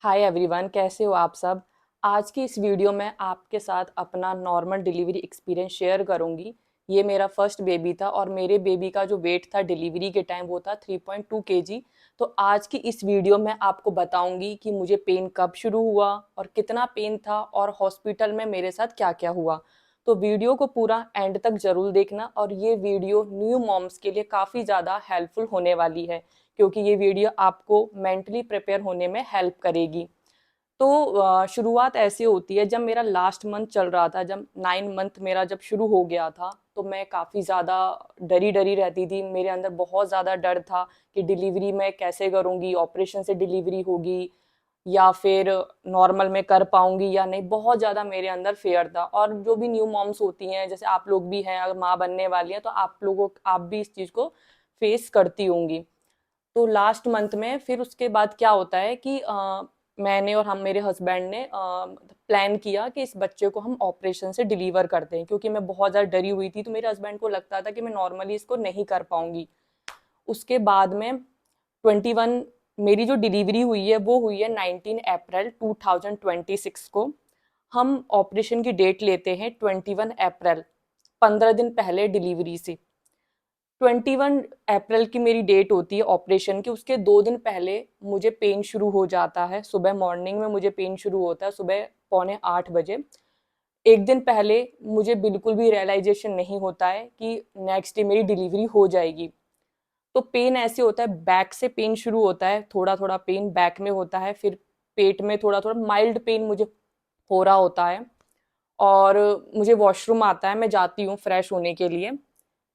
Hi everyone, कैसे हो आप सब। आज की इस वीडियो में आपके साथ अपना नॉर्मल डिलीवरी एक्सपीरियंस शेयर करूंगी। ये मेरा फर्स्ट बेबी था और मेरे बेबी का जो वेट था डिलीवरी के टाइम वो था 3.2 kg। तो आज की इस वीडियो में आपको बताऊंगी कि मुझे पेन कब शुरू हुआ और कितना पेन था और हॉस्पिटल में मेरे साथ क्या क्या हुआ। तो वीडियो को पूरा एंड तक जरूर देखना और ये वीडियो न्यू मॉम्स के लिए काफ़ी ज़्यादा हेल्पफुल होने वाली है, क्योंकि ये वीडियो आपको मेंटली प्रिपेयर होने में हेल्प करेगी। तो शुरुआत ऐसे होती है, जब मेरा लास्ट मंथ चल रहा था, जब 9 मंथ मेरा जब शुरू हो गया था, तो मैं काफ़ी ज़्यादा डरी डरी रहती थी। मेरे अंदर बहुत ज़्यादा डर था कि डिलीवरी मैं कैसे करूँगी, ऑपरेशन से डिलीवरी होगी या फिर नॉर्मल में कर पाऊंगी या नहीं। बहुत ज़्यादा मेरे अंदर फेयर था। और जो भी न्यू मॉम्स होती हैं, जैसे आप लोग भी हैं, अगर माँ बनने वाली हैं, तो आप भी इस चीज़ को फेस करती होंगी। तो लास्ट मंथ में फिर उसके बाद क्या होता है कि मैंने और हम मेरे हस्बैंड ने प्लान किया कि इस बच्चे को हम ऑपरेशन से डिलीवर करते हैं, क्योंकि मैं बहुत ज़्यादा डरी हुई थी। तो मेरे हस्बैंड को लगता था कि मैं नॉर्मली इसको नहीं कर पाऊंगी। उसके बाद में 21 मेरी जो डिलीवरी हुई है वो हुई है 19 अप्रैल 2026 को। हम ऑपरेशन की डेट लेते हैं 21 अप्रैल, 15 दिन पहले डिलीवरी से। 21 अप्रैल की मेरी डेट होती है ऑपरेशन की। उसके 2 दिन पहले मुझे पेन शुरू हो जाता है। सुबह मॉर्निंग में मुझे पेन शुरू होता है, सुबह 7:45 बजे। एक दिन पहले मुझे बिल्कुल भी रियलाइजेशन नहीं होता है कि नेक्स्ट डे मेरी डिलीवरी हो जाएगी। तो पेन ऐसे होता है, बैक से पेन शुरू होता है, थोड़ा थोड़ा पेन बैक में होता है, फिर पेट में थोड़ा थोड़ा माइल्ड पेन मुझे हो रहा होता है। और मुझे वॉशरूम आता है, मैं जाती हूँ फ्रेश होने के लिए।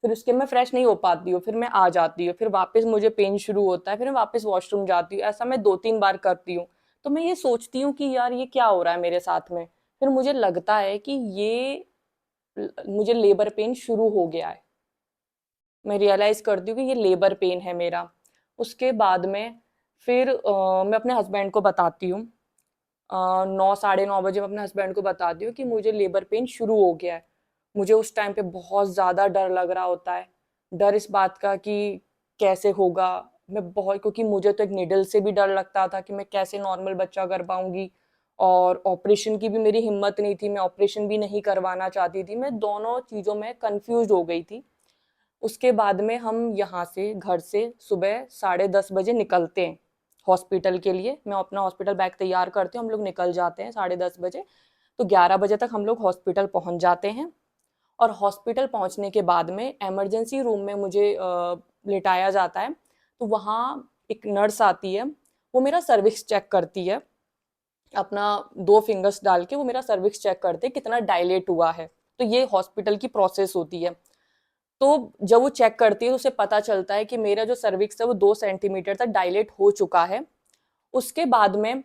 फिर उसके मैं फ्रेश नहीं हो पाती हूँ, फिर मैं आ जाती हूँ, फिर वापस मुझे पेन शुरू होता है, फिर मैं वापस वॉशरूम जाती हूँ। ऐसा मैं 2-3 बार करती हूँ। तो मैं ये सोचती हूँ कि यार ये क्या हो रहा है मेरे साथ में। फिर मुझे लगता है कि ये मुझे लेबर पेन शुरू हो गया है। मैं रियलाइज करती हूँ कि ये लेबर पेन है मेरा। उसके बाद में फिर मैं अपने हस्बैंड को बताती हूँ। 9 साढ़े 9 बजे मैं अपने हस्बैंड को बताती हूँ कि मुझे लेबर पेन शुरू हो गया है। मुझे उस टाइम पे बहुत ज़्यादा डर लग रहा होता है। डर इस बात का कि कैसे होगा। मैं बहुत, क्योंकि मुझे तो एक निडल से भी डर लगता था कि मैं कैसे नॉर्मल बच्चा कर पाऊंगी। और ऑपरेशन की भी मेरी हिम्मत नहीं थी, मैं ऑपरेशन भी नहीं करवाना चाहती थी। मैं दोनों चीज़ों में कंफ्यूज हो गई थी। उसके बाद में हम यहाँ से, घर से सुबह 10:30 बजे निकलते हैं हॉस्पिटल के लिए। मैं अपना हॉस्पिटल बैग तैयार करती हूँ, हम लोग निकल जाते हैं 10:30 बजे। तो 11 बजे तक हम लोग हॉस्पिटल पहुँच जाते हैं। और हॉस्पिटल पहुँचने के बाद में इमरजेंसी रूम में मुझे लिटाया जाता है। तो वहाँ एक नर्स आती है, वो मेरा सर्विक्स चेक करती है। अपना 2 फिंगर्स डाल के वो मेरा सर्विक्स चेक करते हैं कितना डायलेट हुआ है। तो ये हॉस्पिटल की प्रोसेस होती है। तो जब वो चेक करती है तो उसे पता चलता है कि मेरा जो सर्विक्स है वो 2 सेंटीमीटर तक डायलेट हो चुका है। उसके बाद में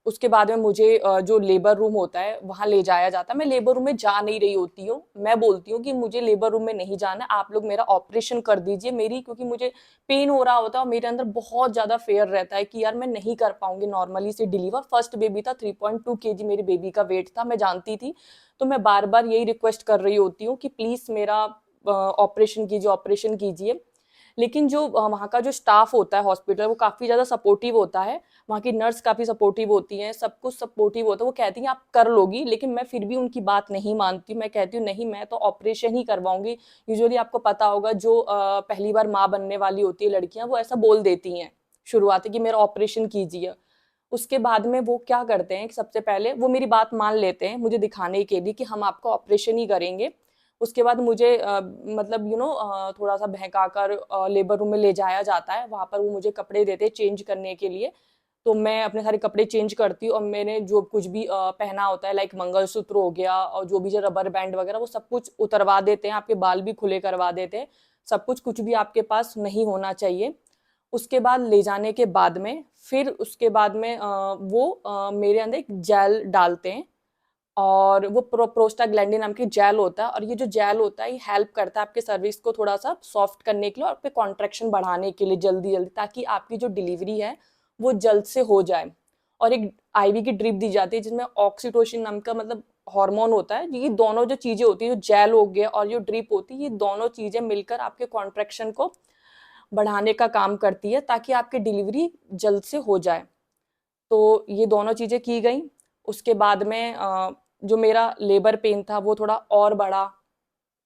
उसके बाद में मुझे जो लेबर रूम होता है वहां ले जाया जाता है। मैं लेबर रूम में जा नहीं रही होती हूँ, मैं बोलती हूँ कि मुझे लेबर रूम में नहीं जाना, आप लोग मेरा ऑपरेशन कर दीजिए मेरी, क्योंकि मुझे पेन हो रहा होता है और मेरे अंदर बहुत ज्यादा फेयर रहता है कि यार मैं नहीं कर पाऊंगी नॉर्मली से डिलीवर। फर्स्ट बेबी था, 3.2 kg मेरे बेबी का वेट था, मैं जानती थी। तो मैं बार बार यही रिक्वेस्ट कर रही होती हूँ कि प्लीज मेरा ऑपरेशन कीजिए, ऑपरेशन कीजिए। लेकिन जो वहाँ का जो स्टाफ होता है हॉस्पिटल, वो काफ़ी ज़्यादा सपोर्टिव होता है। वहाँ की नर्स काफ़ी सपोर्टिव होती हैं, सब कुछ सपोर्टिव होता है। वो कहती हैं आप कर लोगी, लेकिन मैं फिर भी उनकी बात नहीं मानती। मैं कहती हूँ नहीं, मैं तो ऑपरेशन ही करवाऊंगी। यूजुअली आपको पता होगा, जो पहली बार माँ बनने वाली होती है लड़कियां, वो ऐसा बोल देती हैं शुरुआत कि मेरा ऑपरेशन कीजिए। उसके बाद में वो क्या करते हैं कि सबसे पहले वो मेरी बात मान लेते हैं मुझे दिखाने के लिए कि हम आपका ऑपरेशन ही करेंगे। उसके बाद मुझे मतलब थोड़ा सा बहका कर लेबर रूम में ले जाया जाता है। वहां पर वो मुझे कपड़े देते हैं चेंज करने के लिए। तो मैं अपने सारे कपड़े चेंज करती हूँ और मैंने जो कुछ भी पहना होता है, लाइक मंगलसूत्र हो गया और जो भी जो रबर बैंड वगैरह, वो सब कुछ उतरवा देते हैं। आपके बाल भी खुले करवा देते हैं। सब कुछ, कुछ भी आपके पास नहीं होना चाहिए। उसके बाद ले जाने के बाद में फिर उसके बाद में वो मेरे अंदर एक जेल डालते हैं। और वो प्रोस्टाग्लैंडिन नाम की जेल होता है। और ये जो जेल होता है ये हेल्प करता है आपके सर्विक्स को थोड़ा सा सॉफ्ट करने के लिए और आपके कॉन्ट्रैक्शन बढ़ाने के लिए जल्दी जल्दी, ताकि आपकी जो डिलीवरी है वो जल्द से हो जाए। और एक आईवी की ड्रिप दी जाती है जिसमें ऑक्सीटोसिन नाम का मतलब हार्मोन होता है। ये दोनों जो चीजें होती है, जो जेल हो गया और जो ड्रिप होती है, ये दोनों चीजें मिलकर आपके कॉन्ट्रैक्शन को बढ़ाने का काम करती है, ताकि आपकी डिलीवरी जल्द से हो जाए। तो ये दोनों चीज़ें की गई। उसके बाद में जो मेरा लेबर पेन था वो थोड़ा और बढ़ा।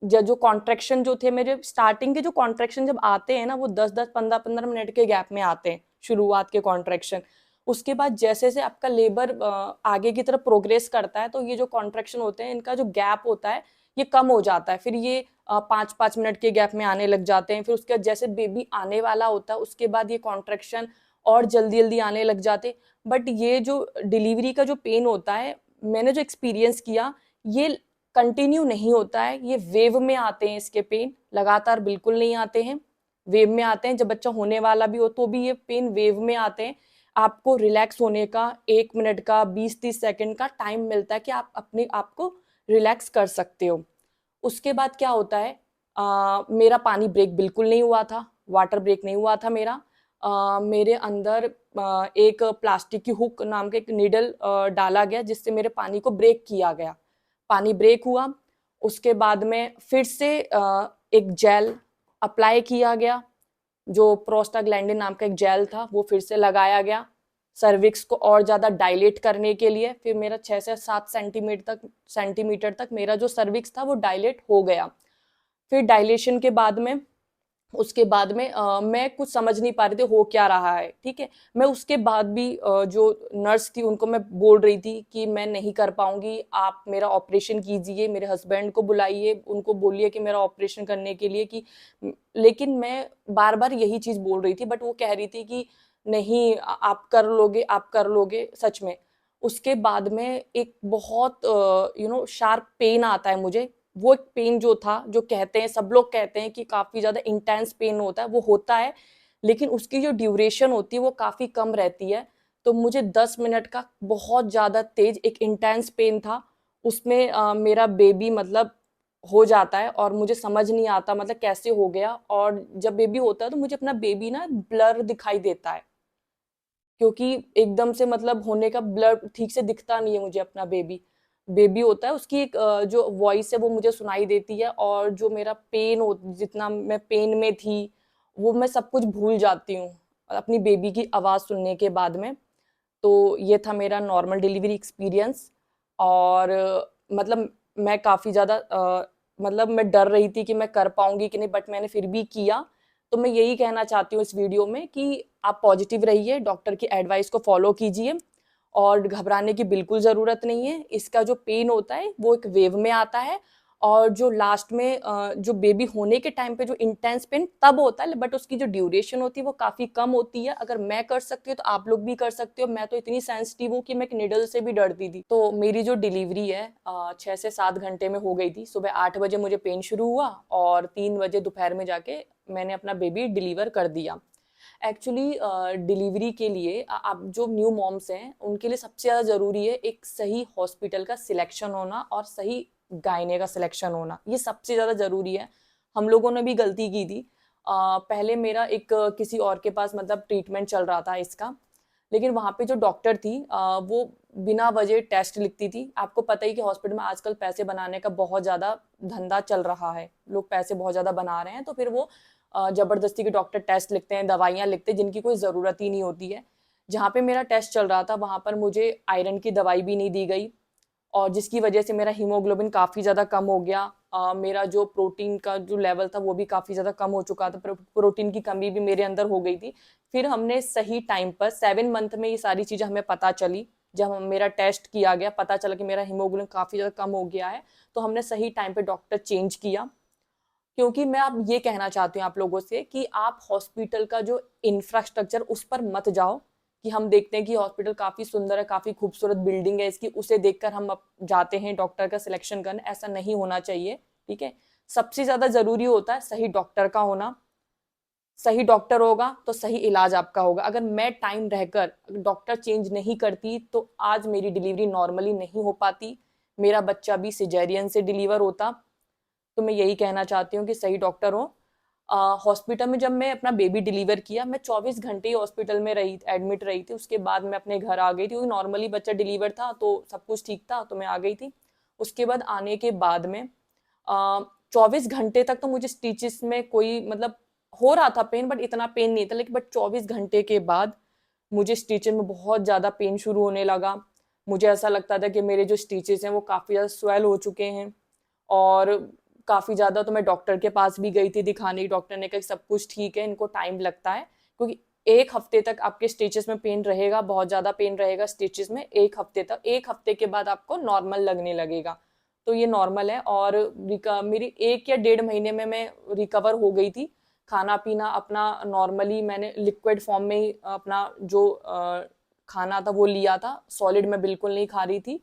जो कॉन्ट्रैक्शन जो थे मेरे, स्टार्टिंग के जो कॉन्ट्रैक्शन जब आते हैं ना, वो 10-10 15-15 मिनट के गैप में आते हैं, शुरुआत के कॉन्ट्रैक्शन। उसके बाद जैसे जैसे आपका लेबर आगे की तरफ प्रोग्रेस करता है, तो ये जो कॉन्ट्रैक्शन होते हैं इनका जो गैप होता है ये कम हो जाता है। फिर ये 5-5 मिनट के गैप में आने लग जाते हैं। फिर उसके बाद जैसे बेबी आने वाला होता है उसके बाद ये कॉन्ट्रैक्शन और जल्दी जल्दी आने लग जाते। बट ये जो डिलीवरी का जो पेन होता है, मैंने जो एक्सपीरियंस किया, ये कंटिन्यू नहीं होता है। ये वेव में आते हैं, इसके पेन लगातार बिल्कुल नहीं आते हैं, वेव में आते हैं। जब बच्चा होने वाला भी हो तो भी ये पेन वेव में आते हैं। आपको रिलैक्स होने का 1 मिनट का 20-30 सेकंड का टाइम मिलता है कि आप अपने आप को रिलैक्स कर सकते हो। उसके बाद क्या होता है, मेरा पानी ब्रेक बिल्कुल नहीं हुआ था, वाटर ब्रेक नहीं हुआ था मेरा। मेरे अंदर एक प्लास्टिक की हुक नाम का एक नीडल डाला गया जिससे मेरे पानी को ब्रेक किया गया। पानी ब्रेक हुआ। उसके बाद में फिर से एक जेल अप्लाई किया गया, जो प्रोस्टाग्लैंडिन नाम का एक जेल था वो फिर से लगाया गया सर्विक्स को और ज्यादा डायलेट करने के लिए। फिर मेरा 6 से 7 सेंटीमीटर तक मेरा जो सर्विक्स था वो डायलेट हो गया। फिर डायलेशन के बाद में, उसके बाद में मैं कुछ समझ नहीं पा रही थी हो क्या रहा है, ठीक है। मैं उसके बाद भी जो नर्स थी उनको मैं बोल रही थी कि मैं नहीं कर पाऊंगी, आप मेरा ऑपरेशन कीजिए, मेरे हस्बैंड को बुलाइए, उनको बोलिए कि मेरा ऑपरेशन करने के लिए कि। लेकिन मैं बार बार यही चीज बोल रही थी, बट वो कह रही थी कि नहीं आप कर लोगे, आप कर लोगे सच में। उसके बाद में एक बहुत शार्प पेन आता है मुझे। वो एक पेन जो था, जो कहते हैं, सब लोग कहते हैं कि काफी ज्यादा इंटेंस पेन होता है, वो होता है, लेकिन उसकी जो ड्यूरेशन होती है वो काफी कम रहती है। तो मुझे 10 मिनट का बहुत ज्यादा तेज एक इंटेंस पेन था। उसमें मेरा बेबी मतलब हो जाता है और मुझे समझ नहीं आता मतलब कैसे हो गया। और जब बेबी होता है तो मुझे अपना बेबी ना ब्लर दिखाई देता है, क्योंकि एकदम से मतलब होने का ब्लर ठीक से दिखता नहीं है मुझे अपना बेबी। बेबी होता है उसकी एक जो वॉइस है वो मुझे सुनाई देती है, और जो मेरा पेन हो, जितना मैं पेन में थी वो मैं सब कुछ भूल जाती हूँ अपनी बेबी की आवाज़ सुनने के बाद में। तो ये था मेरा नॉर्मल डिलीवरी एक्सपीरियंस। और मतलब मैं काफ़ी ज़्यादा मतलब मैं डर रही थी कि मैं कर पाऊंगी कि नहीं, बट मैंने फिर भी किया। तो मैं यही कहना चाहती हूँ इस वीडियो में कि आप पॉजिटिव रहिए, डॉक्टर की एडवाइस को फॉलो कीजिए, और घबराने की बिल्कुल ज़रूरत नहीं है। इसका जो पेन होता है वो एक वेव में आता है, और जो लास्ट में जो बेबी होने के टाइम पे जो इंटेंस पेन तब होता है, बट उसकी जो ड्यूरेशन होती है वो काफ़ी कम होती है। अगर मैं कर सकती हूँ तो आप लोग भी कर सकते हो। मैं तो इतनी सेंसिटिव हूँ कि मैं निडल से भी डरती थी। तो मेरी जो डिलीवरी है 6 से 7 घंटे में हो गई थी। सुबह 8 बजे मुझे पेन शुरू हुआ और 3 बजे दोपहर में जाके मैंने अपना बेबी डिलीवर कर दिया। एक्चुअली डिलीवरी के लिए आप जो न्यू मॉम्स हैं उनके लिए सबसे ज़्यादा ज़रूरी है एक सही हॉस्पिटल का सिलेक्शन होना और सही गायने का सिलेक्शन होना, ये सबसे ज़्यादा ज़रूरी है। हम लोगों ने भी गलती की थी। पहले मेरा एक किसी और के पास मतलब ट्रीटमेंट चल रहा था इसका, लेकिन वहाँ पे जो डॉक्टर थी वो बिना वजह टेस्ट लिखती थी। आपको पता ही कि हॉस्पिटल में आजकल पैसे बनाने का बहुत ज़्यादा धंधा चल रहा है, लोग पैसे बहुत ज़्यादा बना रहे हैं, तो फिर वो जबरदस्ती के डॉक्टर टेस्ट लिखते हैं, दवाइयाँ लिखते हैं जिनकी कोई ज़रूरत ही नहीं होती है। जहाँ पे मेरा टेस्ट चल रहा था वहाँ पर मुझे आयरन की दवाई भी नहीं दी गई, और जिसकी वजह से मेरा हीमोग्लोबिन काफ़ी ज़्यादा कम हो गया। मेरा जो प्रोटीन का जो लेवल था वो भी काफ़ी ज़्यादा कम हो चुका था, प्रोटीन की कमी भी मेरे अंदर हो गई थी। फिर हमने सही टाइम पर 7 मंथ में ये सारी चीज़ें हमें पता चली। जब मेरा टेस्ट किया गया पता चला कि मेरा हीमोग्लोबिन काफ़ी ज़्यादा कम हो गया है, तो हमने सही टाइम पे डॉक्टर चेंज किया। क्योंकि मैं अब ये कहना चाहती हूँ आप लोगों से कि आप हॉस्पिटल का जो इंफ्रास्ट्रक्चर उस पर मत जाओ, कि हम देखते हैं कि हॉस्पिटल काफी सुंदर है, काफी खूबसूरत बिल्डिंग है इसकी, उसे देखकर हम अब जाते हैं डॉक्टर का सिलेक्शन करने। ऐसा नहीं होना चाहिए, ठीक है। सबसे ज्यादा जरूरी होता है सही डॉक्टर का होना। सही डॉक्टर होगा तो सही इलाज आपका होगा। अगर मैं टाइम रहकर डॉक्टर चेंज नहीं करती तो आज मेरी डिलीवरी नॉर्मली नहीं हो पाती, मेरा बच्चा भी सिजेरियन से डिलीवर होता। तो मैं यही कहना चाहती हूँ कि सही डॉक्टर हो। हॉस्पिटल में जब मैं अपना बेबी डिलीवर किया, मैं 24 घंटे ही हॉस्पिटल में रही, एडमिट रही थी। उसके बाद मैं अपने घर आ गई थी, क्योंकि नॉर्मली बच्चा डिलीवर था तो सब कुछ ठीक था, तो मैं आ गई थी। उसके बाद आने के बाद में 24 घंटे तक तो मुझे स्टिचेस में कोई मतलब हो रहा था पेन, बट इतना पेन नहीं था। लेकिन बट 24 घंटे के बाद मुझे स्टिचेस में बहुत ज़्यादा पेन शुरू होने लगा। मुझे ऐसा लगता था कि मेरे जो स्टिचेस हैं वो काफ़ी ज़्यादा स्वेल हो चुके हैं, और काफ़ी ज़्यादा तो मैं डॉक्टर के पास भी गई थी दिखाने। डॉक्टर ने कहा कि सब कुछ ठीक है, इनको टाइम लगता है, क्योंकि 1 हफ्ते तक आपके स्टिचेस में पेन रहेगा, बहुत ज़्यादा पेन रहेगा स्टिचेस में 1 हफ्ते तक। 1 हफ्ते के बाद आपको नॉर्मल लगने लगेगा। तो ये नॉर्मल है, और मेरी 1 या डेढ़ महीने में मैं रिकवर हो गई थी। खाना-पीना अपना नॉर्मली मैंने लिक्विड फॉर्म में ही अपना जो खाना था वो लिया था, सॉलिड मैं बिल्कुल नहीं खा रही थी।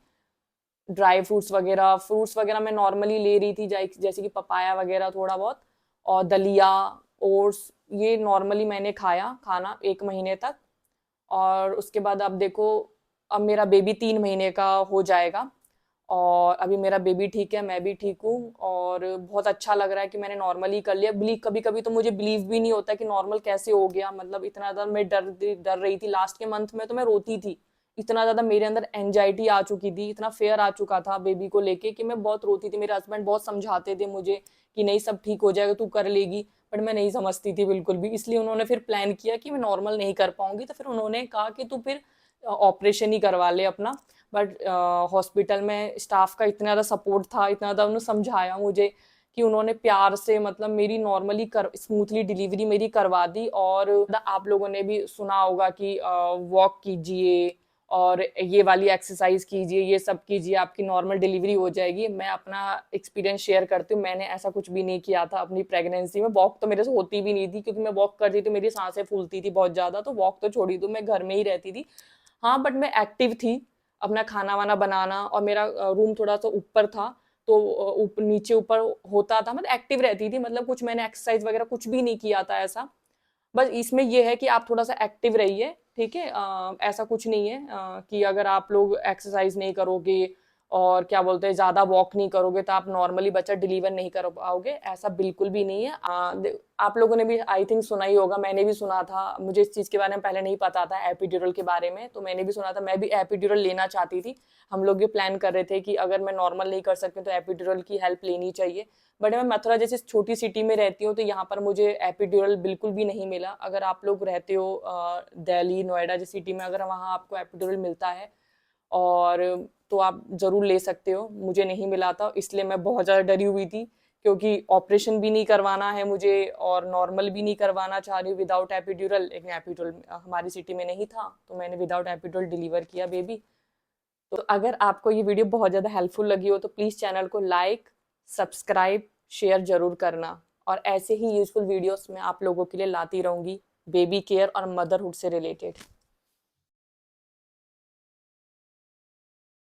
ड्राई फ्रूट्स वगैरह मैं नॉर्मली ले रही थी, जैसे कि पपाया वगैरह थोड़ा बहुत, और दलिया, ओट्स, ये नॉर्मली मैंने खाना 1 महीने तक। और उसके बाद अब देखो, अब मेरा बेबी 3 महीने का हो जाएगा, और अभी मेरा बेबी ठीक है, मैं भी ठीक हूँ, और बहुत अच्छा लग रहा है कि मैंने नॉर्मली कर लिया। बिलीव कभी कभी तो मुझे बिलीव भी नहीं होता कि नॉर्मल कैसे हो गया, मतलब इतना ज़्यादा मैं डर रही थी। लास्ट के मंथ में तो मैं रोती थी, इतना ज़्यादा मेरे अंदर एंजाइटी आ चुकी थी, इतना फेयर आ चुका था बेबी को लेके कि मैं बहुत रोती थी। मेरे हस्बैंड बहुत समझाते थे मुझे कि नहीं, सब ठीक हो जाएगा, तू कर लेगी, बट मैं नहीं समझती थी बिल्कुल भी। इसलिए उन्होंने फिर प्लान किया कि मैं नॉर्मल नहीं कर पाऊंगी, तो फिर उन्होंने कहा कि तू फिर ऑपरेशन ही करवा ले अपना। बट हॉस्पिटल में स्टाफ का इतना ज़्यादा सपोर्ट था, इतना ज़्यादा उन्होंने समझाया मुझे कि उन्होंने प्यार से, मतलब मेरी नॉर्मली कर स्मूथली डिलीवरी मेरी करवा दी। और आप लोगों ने भी सुना होगा कि वॉक कीजिए और ये वाली एक्सरसाइज कीजिए, ये सब कीजिए, आपकी नॉर्मल डिलीवरी हो जाएगी। मैं अपना एक्सपीरियंस शेयर करती हूँ, मैंने ऐसा कुछ भी नहीं किया था अपनी प्रेगनेंसी में। वॉक तो मेरे से होती भी नहीं थी, क्योंकि मैं वॉक करती थी मेरी सांसें फूलती थी बहुत ज़्यादा, तो वॉक तो छोड़ी दूँ, मैं घर में ही रहती थी। हाँ, बट मैं एक्टिव थी, अपना खाना वाना बनाना, और मेरा रूम थोड़ा सा ऊपर था, तो नीचे ऊपर होता था, मतलब एक्टिव रहती थी। मतलब कुछ मैंने एक्सरसाइज वगैरह कुछ भी नहीं किया था ऐसा। बस इसमें ये है कि आप थोड़ा सा एक्टिव रहिए, ठीक है। ऐसा कुछ नहीं है कि अगर आप लोग एक्सरसाइज नहीं करोगे और क्या बोलते हैं ज्यादा वॉक नहीं करोगे तो आप नॉर्मली बच्चा डिलीवर नहीं कर पाओगे, ऐसा बिल्कुल भी नहीं है। आप लोगों ने भी आई थिंक सुना ही होगा, मैंने भी सुना था, मुझे इस चीज के बारे में पहले नहीं पता था एपिड्यूरल के बारे में, तो मैंने भी सुना था, मैं भी एपिड्यूरल लेना चाहती थी। हम लोग ये प्लान कर रहे थे कि अगर मैं नॉर्मल नहीं कर सकती तो एपिड्यूरल की हेल्प लेनी चाहिए। बट मैं मथुरा जैसी छोटी सिटी में रहती हूँ, तो यहाँ पर मुझे एपिड्यूरल बिल्कुल भी नहीं मिला। अगर आप लोग रहते हो दिल्ली, नोएडा जैसी सिटी में, अगर वहाँ आपको एपिड्यूरल मिलता है और तो आप ज़रूर ले सकते हो। मुझे नहीं मिला था, इसलिए मैं बहुत ज़्यादा डरी हुई थी, क्योंकि ऑपरेशन भी नहीं करवाना है मुझे और नॉर्मल भी नहीं करवाना चाह रही हूँ विदाउट एपिड्यूरल। लेकिन एपिड्यूरल हमारी सिटी में नहीं था, तो मैंने विदाउट एपिड्यूरल डिलीवर किया बेबी। तो अगर आपको ये वीडियो बहुत ज़्यादा हेल्पफुल लगी हो तो प्लीज़ चैनल को लाइक, सब्सक्राइब, शेयर ज़रूर करना, और ऐसे ही यूजफुल वीडियोस मैं आप लोगों के लिए लाती रहूँगी, बेबी केयर और मदरहुड से रिलेटेड।